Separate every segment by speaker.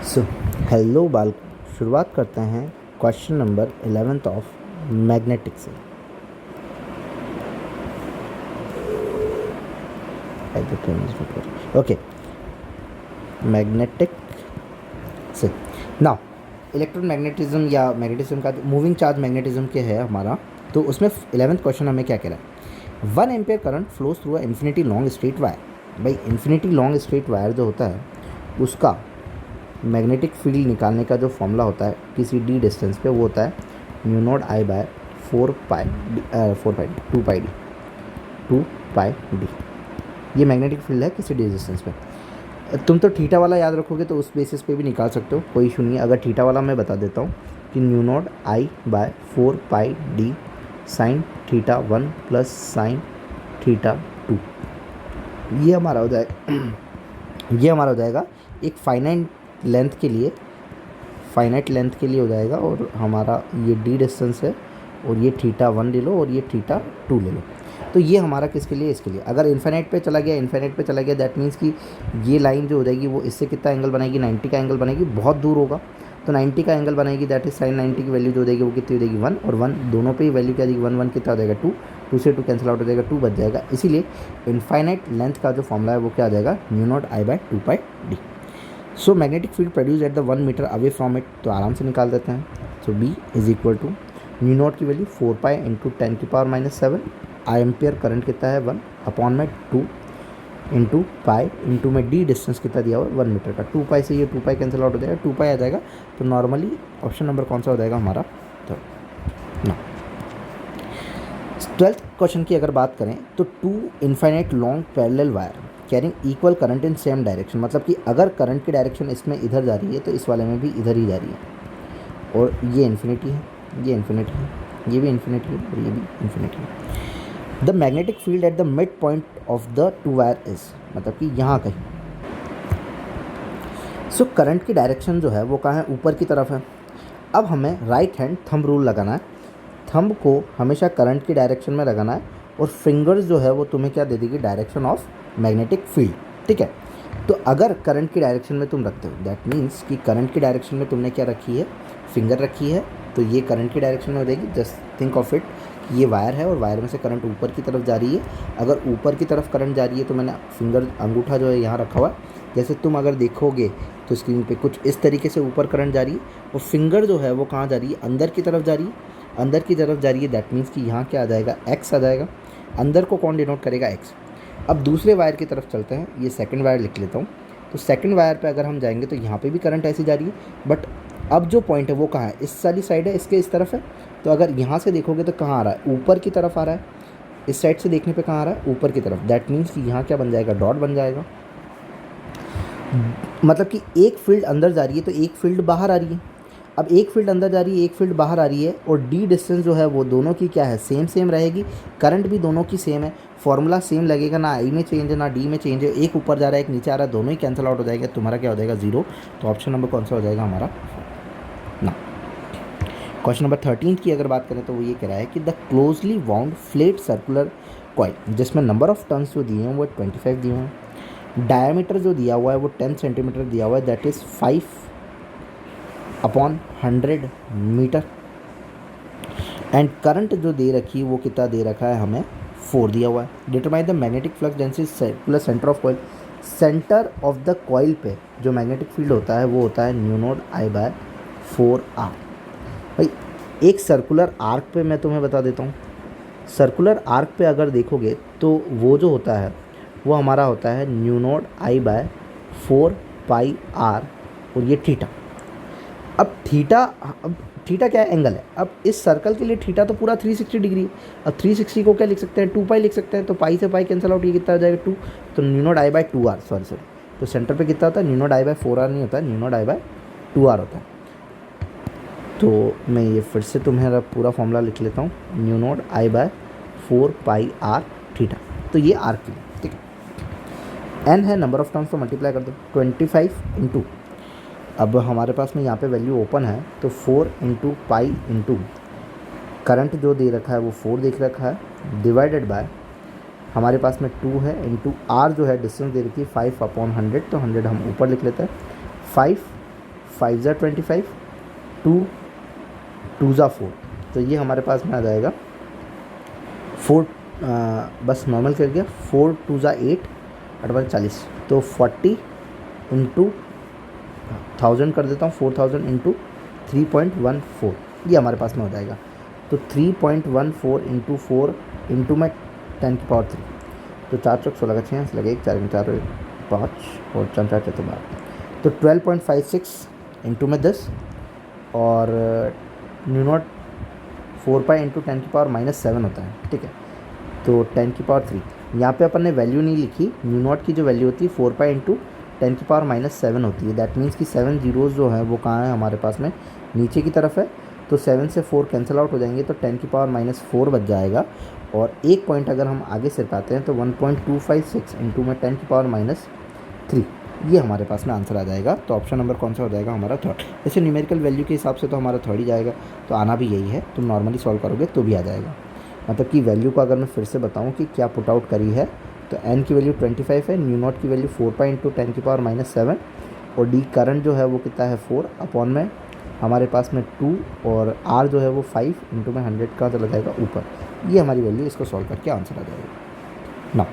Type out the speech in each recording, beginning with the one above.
Speaker 1: So hello बाल, शुरुआत करते हैं question number 11th of magnetic से। ओके, मैग्नेटिक से नाउ इलेक्ट्रोमैग्नेटिज्म या मैग्नेटिज्म का मूविंग चार्ज मैग्नेटिज्म के है हमारा। तो उसमें 11th क्वेश्चन हमें क्या कह रहा है, 1 ampere current flows through infinity long straight wire. भाई इन्फिनिटी लॉन्ग स्ट्रेट वायर जो होता है उसका मैग्नेटिक फील्ड निकालने का जो फॉर्मूला होता है किसी डी डिस्टेंस पे, वो होता है mu naught I by 2 pi D. ये मैग्नेटिक फील्ड है किसी डी डिस्टेंस पे। तुम तो थीटा वाला याद रखोगे तो उस बेसिस पे भी निकाल सकते हो, कोई इशू नहीं है। अगर थीटा वाला मैं बता देता हूँ कि mu naught I by 4 pi D sine theta 1 plus sine theta 2, ये हमारा हो जाएगा ये हमारा हो जाएगा एक फाइनाइट लेंथ के लिए हो जाएगा। और हमारा ये डी डिस्टेंस है और ये थीटा 1 ले लो और ये थीटा 2 ले लो। तो ये हमारा किसके लिए, इसके लिए। अगर इन्फिनिट पे चला गया दैट मीन्स कि ये लाइन जो हो जाएगी वो इससे कितना एंगल बनाएगी, 90 का एंगल बनाएगी। बहुत दूर होगा तो 90 का एंगल बनाएगी, दैट इज साइन 90 की वैल्यू जो हो जाएगी वो कितनी हो जाएगी 1, और 1 दोनों पे ही वैल्यू क्या देगी 1 कितना हो जाएगा 2, 2 से 2 कैंसिल आउट हो जाएगा, 2 बच जाएगा। इसीलिए इनफाइनाइट लेंथ का जो फॉर्मूला है वो क्या आ जाएगा, mu naught I by 2 pi D. So magnetic field produce at the 1 metre away from it, तो आराम से निकाल देते हैं। So B is equal to mu naught की value 4 pi into 10⁻⁻⁷, I ampere current कितना है 1 अपॉन में 2 इंटू पाई इंटू में डी डिस्टेंस कितना दिया हुआ 1 मीटर का। 2 पाई से ये 2 पाई कैंसिल आउट हो जाएगा, 2 पाई आ जाएगा। तो नॉर्मली ऑप्शन नंबर कौन सा हो जाएगा हमारा, तो ना। 12th क्वेश्चन की अगर बात करें तो 2 infinite long parallel wire carrying equal current in same direction, मतलब कि अगर करंट की डायरेक्शन इसमें इधर जा रही है तो इस वाले में भी इधर ही जा रही है। और ये इन्फिनिटी है, ये इन्फिनिटी है, ये भी इन्फिनिटी है और ये भी इन्फिनिटी है। The magnetic field at the mid point of the 2 wire is, मतलब कि यहाँ कहीं। सो करंट की डायरेक्शन जो है वो कहाँ है, ऊपर की तरफ है। अब हमें राइट हैंड थंब रूल लगाना है, थंब को हमेशा करंट की डायरेक्शन में लगाना है और फिंगर्स जो है वो तुम्हें क्या दे देगी, डायरेक्शन ऑफ मैग्नेटिक फील्ड। ठीक है, तो अगर करंट की डायरेक्शन में तुम रखते हो दैट मीन्स कि करंट की डायरेक्शन में तुमने क्या रखी है, फिंगर रखी है, तो ये करंट की डायरेक्शन में हो जाएगी। जस्ट थिंक ऑफ इट, ये वायर है और वायर में से करंट ऊपर की तरफ जा रही है। अगर ऊपर की तरफ करंट जा रही है तो मैंने फिंगर अंगूठा जो है यहाँ रखा हुआ है, जैसे तुम अगर देखोगे तो स्क्रीन पे कुछ इस तरीके से ऊपर करंट जा रही है और फिंगर जो है वो कहाँ जा रही है, अंदर की तरफ जा रही है, अंदर की तरफ जा रही है। दैट मीन्स कि यहाँ क्या आ जाएगा, एक्स आ जाएगा। अंदर को कौन डिनोट करेगा, एक्स। अब दूसरे वायर की तरफ चलते हैं, ये सेकंड वायर लिख लेता हूँ। तो सेकंड वायर पे अगर हम जाएंगे तो यहाँ पे भी करंट ऐसी जा रही है, बट अब जो पॉइंट है वो कहाँ है, इस वाली साइड है, इसके इस तरफ है। तो अगर यहाँ से देखोगे तो कहाँ आ रहा है, ऊपर की तरफ आ रहा है। इस साइड से देखने पे कहाँ आ रहा है, ऊपर की तरफ। दैट मीन्स कि यहाँ क्या बन जाएगा, डॉट बन जाएगा। मतलब कि एक फील्ड अंदर जा रही है तो एक फील्ड बाहर आ रही है। अब एक फील्ड अंदर जा रही है, एक फील्ड बाहर आ रही है, और डी डिस्टेंस जो है वो दोनों की क्या है, सेम रहेगी। करंट भी दोनों की सेम है, फॉर्मूला सेम लगेगा, ना आई में चेंज है ना डी में चेंज है। एक ऊपर जा रहा है एक नीचे आ रहा है, दोनों ही कैंसिल आउट हो जाएगा। तुम्हारा क्या हो जाएगा, 0। तो ऑप्शन नंबर कौन सा हो जाएगा हमारा, ना। क्वेश्चन नंबर 13 की अगर बात करें तो वो ये कह रहा है कि the closely wound flat circular coil, जिसमें नंबर ऑफ टर्न्स जो दिए हैं वो 25 दिए हुए हैं, डायमीटर जो दिया हुआ है वो 10 सेंटीमीटर दिया हुआ है, that is 5/100 metre. And current जो दे रखी है वो कितना दे रखा है हमें, 4 दिया हुआ है। Determine the magnetic flux density circular centre of coil, centre of the coil पे जो मैग्नेटिक फील्ड होता है वो होता है mu naught I by 4r। भाई एक सर्कुलर आर्क पे मैं तुम्हें बता देता हूँ, सर्कुलर आर्क पे अगर देखोगे तो वो जो होता है वो हमारा होता है mu naught I by 4 pi r, और ये थीटा। अब थीटा क्या है, एंगल है। अब इस सर्कल के लिए थीटा तो पूरा 360 डिग्री है। अब 360 को क्या लिख सकते हैं, 2 पाई लिख सकते हैं। तो पाई से पाई कैंसिल आउट, ये कितना हो जाएगा 2। तो mu naught I by 2r, sorry. तो सेंटर पे कितना होता है, mu naught I by 4r नहीं होता है, mu naught I by 2r होता है। तो मैं ये फिर से तुम्हें पूरा फॉर्मूला लिख लेता हूँ, mu naught I by 4 pi r theta. तो ये आर्क की, ठीक है। n है नंबर ऑफ टर्न्स, तो मल्टीप्लाई कर दो 25 इंटू, अब हमारे पास में यहाँ पे वैल्यू ओपन है तो 4 इंटू पाई इंटू करंट जो दे रखा है वो 4 देख रखा है, डिवाइडेड बाय हमारे पास में 2 है, इंटू r जो है डिस्टेंस दे रखी है 5/100, तो 100 हम ऊपर लिख लेते हैं। 5 5 ज़ा 25, 2 2 ज़ा 4, तो ये हमारे पास में आ जाएगा 4, बस नॉर्मल कर गया, 4 2 ज़ा 8, 8 40, तो 40 इंटू 1000 कर देता हूँ, 4000 इंटू 3.14, ये हमारे पास में हो जाएगा। तो 3.14 इंटू 4 इंटू में 10 की पावर 3, तो 4 चौक 16 का 6 लगे 1 4 4 5 और 4 4 4 12, तो 12.56 इंटू में 10 और न्यू नॉट 4 पाई इंटू 10 की पावर -7 होता है, ठीक है। तो 10 की पावर 3, यहाँ पे अपन ने वैल्यू नहीं लिखी, न्यू नॉट की जो वैल्यू होती है 4 पाई इंटू 10 की पावर -7 होती है। दैट मीन्स कि 7 जीरोज़ जो है वो कहाँ है हमारे पास में, नीचे की तरफ है। तो 7 से 4 कैंसिल आउट हो जाएंगे, तो 10 की पावर -4 बच जाएगा। और एक पॉइंट अगर हम आगे से पाते हैं तो 1.256 इंटू में 10 की पावर -3, ये हमारे पास में आंसर आ जाएगा। तो ऑप्शन नंबर कौन सा हो जाएगा हमारा? थर्ड। वैसे न्यूमेरिकल वैल्यू के हिसाब से तो हमारा थर्ड ही जाएगा, तो आना भी यही है। तुम नॉर्मली सॉल्व करोगे तो भी आ जाएगा। मतलब कि वैल्यू को अगर मैं फिर से बताऊँ कि क्या पुट आउट करी है, तो n की वैल्यू 25 है, न्यू नॉट की वैल्यू 4 पाई इंटू 10 की पावर -7, और डी करंट जो है वो कितना है 4 अपॉन में हमारे पास में 2, और r जो है वो 5 इंटू में 100 का चला जाएगा ऊपर। ये हमारी वैल्यू, इसको सॉल्व करके आंसर आ जाएगा। ना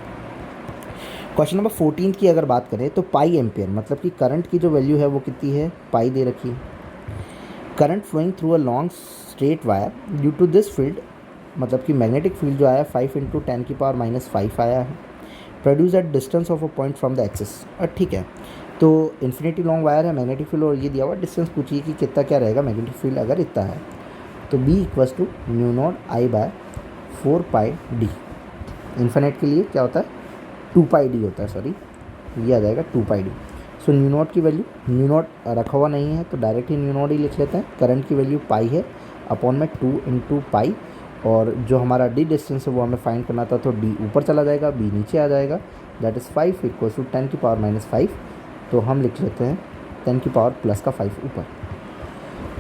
Speaker 1: क्वेश्चन नंबर 14 की अगर बात करें तो पाई एम्पियर, मतलब कि करंट की जो वैल्यू है वो कितनी है, पाई दे रखी है। Current flowing through a long straight wire due to this field, मतलब कि मैग्नेटिक फील्ड जो आया 5 इंटू 10 की पावर -5 आया है, produce at distance of a point from the axis. ठीक है, तो इन्फिनिटी लॉन्ग वायर है, मैग्नेटिक फील्ड, और ये दिया हुआ डिस्टेंस पूछिए कि कितना क्या रहेगा मैग्नेटिक फील्ड अगर इतना है। तो B equals to mu naught I by 4 pi D. Infinite के लिए क्या होता है 2 पाई डी होता है, सॉरी ये आ जाएगा 2 pi D. So mu not की वैल्यू, न्यू नॉट रखा हुआ नहीं है तो डायरेक्ट ही न्यू नॉट ही लिख लेते हैं। करंट की वैल्यू पाई है अपॉन में 2 इंटू पाई, और जो हमारा डी डिस्टेंस है वो हमें फाइंड करना था, तो डी ऊपर चला जाएगा, बी नीचे आ जाएगा। दैट इज़ 5 इक्वल्स टू 10 की पावर -5, तो हम लिख लेते हैं 10 की पावर प्लस का 5 ऊपर।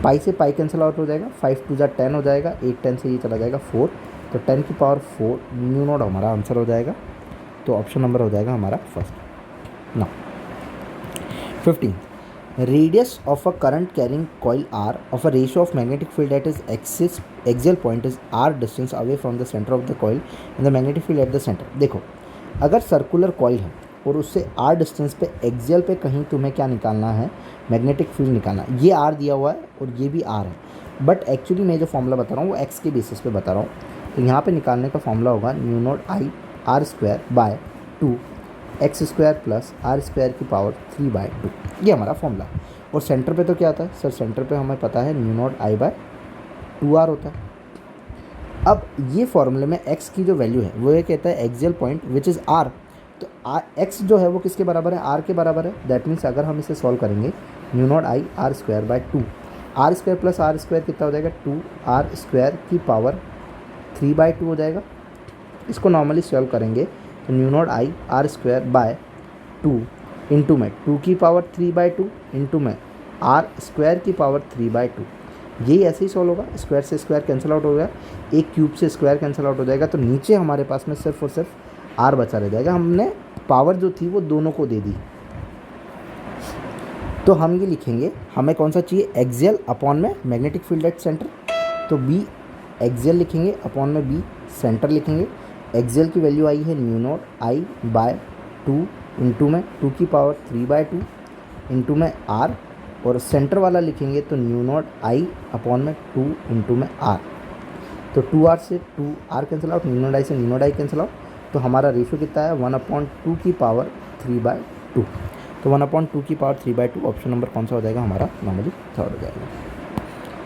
Speaker 1: पाई से पाई कैंसिल आउट हो जाएगा, 5 2 ज़ा 10 हो जाएगा, 1 10 से ये चला जाएगा 4, तो 10 की पावर 4 न्यू नॉट हमारा आंसर हो जाएगा। तो ऑप्शन नंबर हो जाएगा हमारा फर्स्ट। ना 15, radius of a current carrying coil R of a ratio of magnetic field at is axial point is R distance away from the centre of the coil and the magnetic field at the centre. देखो, अगर circular coil है और उससे are distance पे axial पे कहीं तुम्हें क्या निकालना है, मैग्नेटिक फील्ड निकालना। ये आर दिया हुआ है और ये भी आर है, बट एक्चुअली मैं जो फॉर्मूला बता रहा हूँ वो एक्स के बेसिस पे बता रहा हूँ। तो यहाँ पे निकालने का फॉर्मूला होगा mu naught I R square by 2 X square plus R square की पावर 3 बाय 2, ये हमारा फॉर्मूला। और सेंटर पे तो क्या आता है सर, सेंटर पे हमें पता है mu naught I by 2r होता है। अब ये फॉर्मूले में x की जो वैल्यू है वो ये कहता है axial point which is r, तो x जो है वो किसके बराबर है, r के बराबर है। दैट मीन्स अगर हम इसे सॉल्व करेंगे mu naught I R square by 2, R square plus R square कितना हो जाएगा 2r स्क्वायर की पावर 3 बाय 2 हो जाएगा। इसको नॉर्मली सॉल्व करेंगे तो mu naught I R square by 2 into में 2 की पावर 3 बाय 2 इंटू में आर स्क्वायर की पावर 3 बाय 2, यही ऐसे ही सॉल्व होगा। स्क्वायर से स्क्वायर कैंसिल आउट हो गया, एक क्यूब से स्क्वायर कैंसिल आउट हो जाएगा, तो नीचे हमारे पास में सिर्फ और सिर्फ आर बचा रह जाएगा। हमने पावर जो थी वो दोनों को दे दी, तो हम ये लिखेंगे हमें कौन सा चाहिए, एक्सियल अपॉन में मैग्नेटिक फील्ड एट सेंटर, तो बी एक्सियल लिखेंगे अपॉन में बी सेंटर लिखेंगे। एक्सियल की वैल्यू आई है mu naught I by 2 into में 2 की पावर 3 बाय 2 इंटू में आर, और सेंटर वाला लिखेंगे तो न्यू नॉट आई अपॉन में 2 इंटू में आर, तो 2r से 2r cancel out, mu naught I से mu naught I cancel out, तो हमारा रेशियो कितना है 1/2 की पावर 3 बाय 2, तो 1/2 की पावर 3 बाय 2 ऑप्शन नंबर कौन सा हो जाएगा हमारा, नॉर्मली थर्ड हो जाएगा।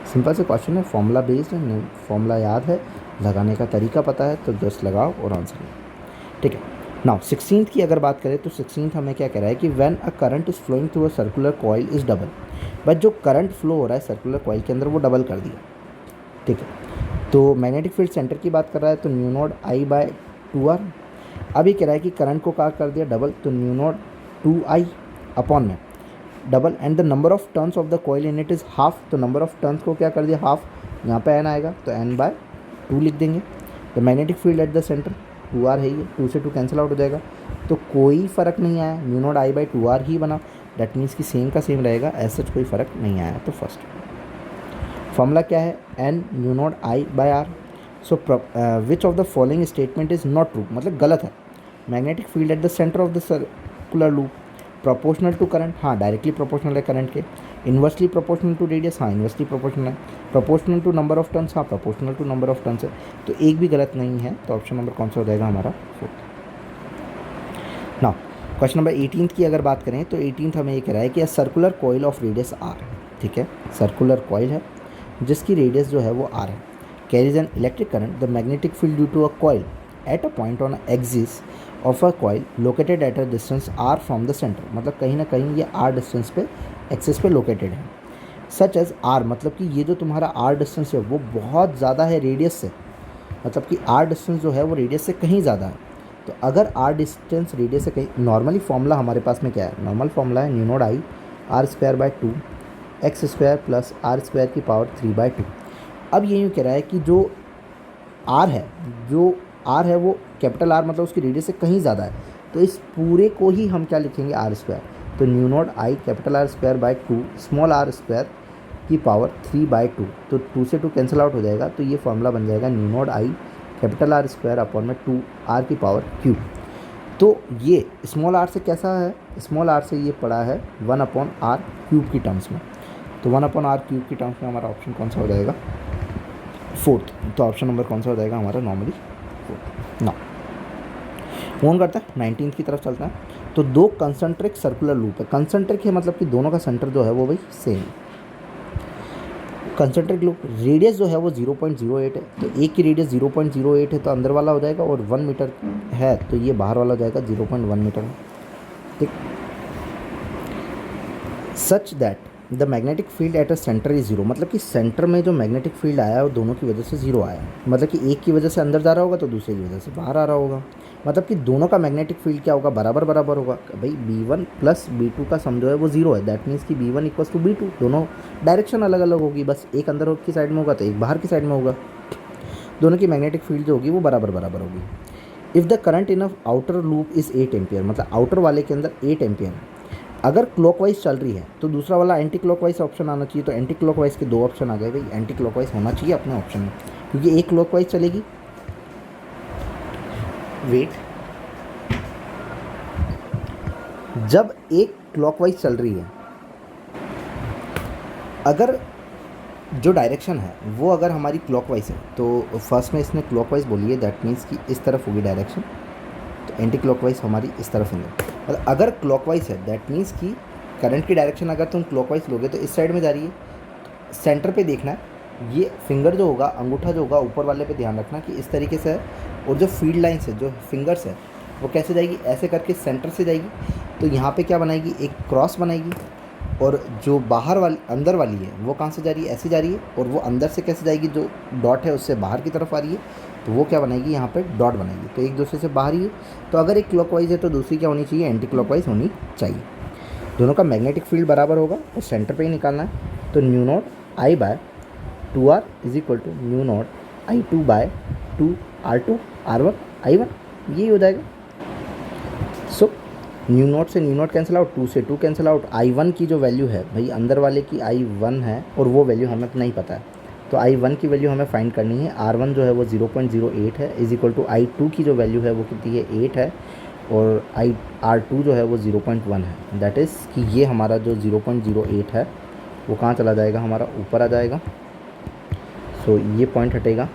Speaker 1: सिंपल से क्वेश्चन है, फॉर्मूला बेस्ड है, फॉर्मूला याद है, लगाने का तरीका पता है, तो जस्ट लगाओ और आंसर लो, ठीक है। नाउ 16th की अगर बात करें तो 16th हमें क्या कह रहा है कि when a current is flowing through a circular coil is double, but जो करंट फ्लो हो रहा है सर्कुलर कॉइल के अंदर वो डबल कर दिया, ठीक है। तो मैग्नेटिक फील्ड सेंटर की बात कर रहा है तो mu naught I by 2r। अभी कह रहा है कि करंट को क्या कर दिया डबल, तो न्यू नॉट 2i अपॉन में double and the number of turns of the coil in it is half, तो नंबर ऑफ टर्न्स को क्या कर दिया हाफ, यहाँ पे n आएगा तो n बाय 2 लिख देंगे। The magnetic field at the centre 2r है, ये 2 से 2 कैंसिल आउट हो जाएगा, तो कोई फ़र्क नहीं आया, new naught I by 2r ही बना। दैट मीन्स कि सेम का सेम रहेगा, ऐसा कोई फ़र्क नहीं आया। तो फर्स्ट फॉर्मूला क्या है, N mu naught I by R. So which of the following statement is not true, मतलब गलत है। Magnetic field at the centre of the circular loop proportional to current, हाँ डायरेक्टली प्रोपोर्शनल है current के। Inversely proportional to radius, हाँ inversely proportional है। Proportional to number of turns, हाँ proportional to number of turns है। तो एक भी गलत नहीं है, तो ऑप्शन नंबर कौन सा हो जाएगा हमारा, फोर्थ। नाउ क्वेश्चन नंबर 18 की अगर बात करें तो 18 हमें ये कह रहा है कि a circular coil of radius R, ठीक है, सर्कुलर कॉइल है जिसकी रेडियस जो है वो आर है, carries an electric current, the magnetic field due to a coil at a point on axis of a coil located at a distance R from the centre, मतलब कहीं ना कहीं ये आर डिस्टेंस पे एक्सिस पे located है। Such as are, मतलब कि ये जो तुम्हारा आर डिस्टेंस है वो बहुत ज़्यादा है रेडियस से, मतलब कि आर डिस्टेंस जो है वो रेडियस से कहीं ज़्यादा है। तो अगर आर डिस्टेंस रेडियस से कहीं, नॉर्मली फॉर्मूला हमारे पास में क्या है, नॉर्मल फॉर्मूला है mu naught I R square by 2 X square plus R square की पावर 3/2। अब ये यूँ कह रहा है कि जो आर है, वो कैपिटल आर मतलब उसकी रेडियस से कहीं ज़्यादा है, तो इस पूरे को ही हम क्या लिखेंगे, आर स्क्वायर। तो mu naught I capital R square by 2 small R square की पावर 3/2, तो 2 से 2 कैंसिल आउट हो जाएगा, तो ये फॉर्मूला बन जाएगा new naught I capital R square upon में 2 आर की पावर क्यूब। तो ये स्मॉल आर से कैसा है, स्मॉल आर से ये पड़ा है 1/r क्यूब की टर्म्स में, तो 1/r क्यूब की टर्म्स में हमारा ऑप्शन कौन सा हो जाएगा, फोर्थ। तो ऑप्शन नंबर कौन सा हो जाएगा हमारा, नॉर्मली फोर्थ। ना फोन करता है 19 की तरफ चलता है। तो दो कंसंट्रिक सर्कुलर लूप है, कंसंट्रिक है मतलब कि दोनों का सेंटर जो है वो भाई सेम। कंसंट्रिक लूप रेडियस जो है वो 0.08 है, तो एक की रेडियस 0.08 है तो अंदर वाला हो जाएगा, और 1 मीटर है तो ये बाहर वाला हो जाएगा 0.1 मीटर है, ठीक। Such that the magnetic field at a centre is zero, मतलब कि सेंटर में जो मैग्नेटिक फील्ड आया है वो दोनों की वजह से जीरो आया है, मतलब कि एक की वजह से अंदर जा रहा होगा तो दूसरे की वजह से बाहर आ रहा होगा, मतलब कि दोनों का मैग्नेटिक फील्ड क्या होगा, बराबर बराबर होगा। भाई B1 प्लस B2 का सम जो है वो जीरो है, दैट मीन्स कि B1 इक्वल्स टू B2, दोनों डायरेक्शन अलग अलग होगी, बस एक अंदर की साइड में होगा तो एक बाहर की साइड में होगा, दोनों की मैग्नेटिक फील्ड जो होगी वो बराबर बराबर होगी। If the current in a outer loop is 8 ampere, मतलब आउटर वाले के अंदर 8 एम्पियर है, अगर क्लॉकवाइज चल रही है तो दूसरा वाला एंटी क्लॉकवाइज ऑप्शन आना चाहिए, तो एंटी क्लॉकवाइज के दो ऑप्शन आ गए भाई, एंटी क्लॉकवाइज होना चाहिए अपने ऑप्शन में, क्योंकि एक क्लॉकवाइज चलेगी, वेट, जब एक क्लॉकवाइज चल रही है, अगर जो डायरेक्शन है वो अगर हमारी क्लॉकवाइज है, तो फर्स्ट में इसने क्लॉकवाइज बोली है, दैट मीन्स कि इस तरफ होगी डायरेक्शन, तो एंटी क्लॉकवाइज हमारी इस तरफ होंगे। मतलब अगर क्लॉकवाइज है दैट मीन्स कि करंट की डायरेक्शन अगर तुम क्लॉकवाइज लोगे तो इस साइड में जा रही है, सेंटर पे देखना है, ये फिंगर जो होगा, अंगूठा जो होगा ऊपर वाले पे ध्यान रखना कि इस तरीके से है, और जो फील्ड लाइन्स है, जो फिंगर्स है, वो कैसे जाएगी, ऐसे करके सेंटर से जाएगी, तो यहाँ पे क्या बनाएगी, एक क्रॉस बनाएगी, और जो बाहर वाली अंदर वाली है वो कहाँ से जा रही है, ऐसे जा रही है, और वो अंदर से कैसे जाएगी, जो डॉट है उससे बाहर की तरफ आ रही है, तो वो क्या बनाएगी, यहाँ पे डॉट बनाएगी, तो एक दूसरे से बाहर ही है। तो अगर एक क्लॉकवाइज है तो दूसरी क्या होनी चाहिए, एंटी क्लॉकवाइज होनी चाहिए। दोनों का मैग्नेटिक फील्ड बराबर होगा और सेंटर पे ही निकालना है, तो mu naught I by 2r is equal to mu naught I2 by 2r2 r1 I1, यही हो जाएगा। सो न्यू नॉट से न्यू नॉट कैंसिल आउट, 2 से 2 कैंसिल आउट, I1 की जो वैल्यू है भाई अंदर वाले की I1 है, और वो वैल्यू हमें नहीं पता है, तो I1 की वैल्यू हमें फाइंड करनी है, R1 जो है वो 0.08 है, इज इक्वल टू I2 की जो वैल्यू है वो कितनी है, 8 है, और R2 जो है वो 0.1 है, दैट इज़ कि ये हमारा जो 0.08 है वो कहाँ चला जाएगा, हमारा ऊपर आ जाएगा। सो ये पॉइंट हटेगा,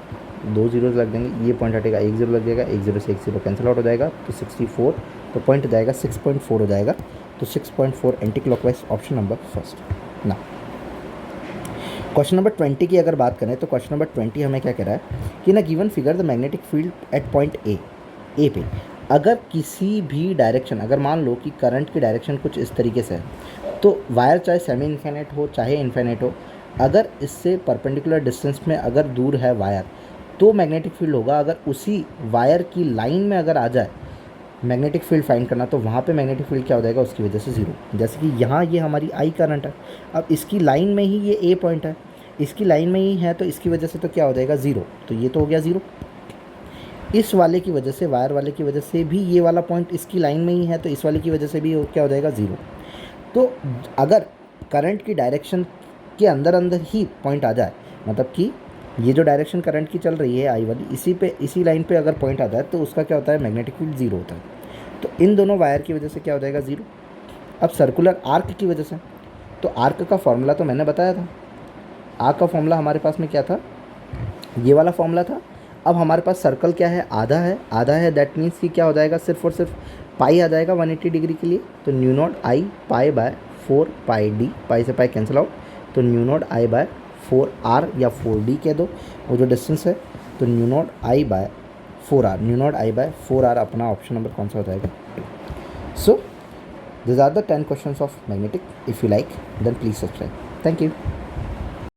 Speaker 1: 2 जीरोज़ लग देंगे, ये पॉइंट हटेगा, 1 0 लग जाएगा, 1 0 से 1 0 कैंसिल आउट हो जाएगा, तो 64, तो पॉइंट हो जाएगा 6.4 हो जाएगा, तो 6.4 anti clockwise, option number first. ना क्वेश्चन नंबर 20 की अगर बात करें तो क्वेश्चन नंबर 20 हमें क्या कह रहा है कि ना given figure the magnetic field eight point A पे, अगर किसी भी डायरेक्शन, अगर मान लो कि करंट की डायरेक्शन कुछ इस तरीके से है, तो वायर चाहे सेमी इन्फिनिट हो चाहे इन्फिनिट हो, अगर इससे परपेंडिकुलर डिस्टेंस में अगर दूर है वायर तो मैग्नेटिक फील्ड होगा, अगर उसी वायर की लाइन में अगर आ जाए मैग्नेटिक फील्ड फाइंड करना, तो वहाँ पे मैग्नेटिक फील्ड क्या हो जाएगा, उसकी वजह से ज़ीरो। जैसे कि यहाँ ये हमारी आई करंट है, अब इसकी लाइन में ही ये ए पॉइंट है, इसकी लाइन में ही है, तो इसकी वजह से तो क्या हो जाएगा, ज़ीरो, तो ये तो हो गया ज़ीरो। इस वाले की वजह से, वायर वाले की वजह से भी ये वाला पॉइंट इसकी लाइन में ही है, तो इस वाले की वजह से भी क्या हो जाएगा, ज़ीरो। तो अगर करंट की डायरेक्शन के अंदर अंदर ही पॉइंट आ जाए, मतलब कि ये जो डायरेक्शन करंट की चल रही है आई वाली, इसी लाइन पे अगर पॉइंट आता है तो उसका क्या होता है, मैग्नेटिक फील्ड ज़ीरो होता है। तो इन दोनों वायर की वजह से क्या हो जाएगा, ज़ीरो। अब सर्कुलर आर्क की वजह से, तो आर्क का फॉर्मूला तो मैंने बताया था। आर्क का फॉर्मूला हमारे पास में क्या था, ये वाला फॉर्मूला था। अब हमारे पास सर्कल क्या है, आधा है, दैट मीन्स कि क्या हो जाएगा, सिर्फ और सिर्फ पाई आ जाएगा 180 डिग्री के लिए। तो mu naught I pi by 4 pi D, pi से पाई कैंसिल आउट, तो mu naught I by 4r या 4d कह दो, वो जो डिस्टेंस है। तो mu naught I by 4r, mu naught I by 4r अपना ऑप्शन नंबर कौन सा हो जाएगा। So this are the 10 questions of magnetic. If you like then please subscribe. Thank you.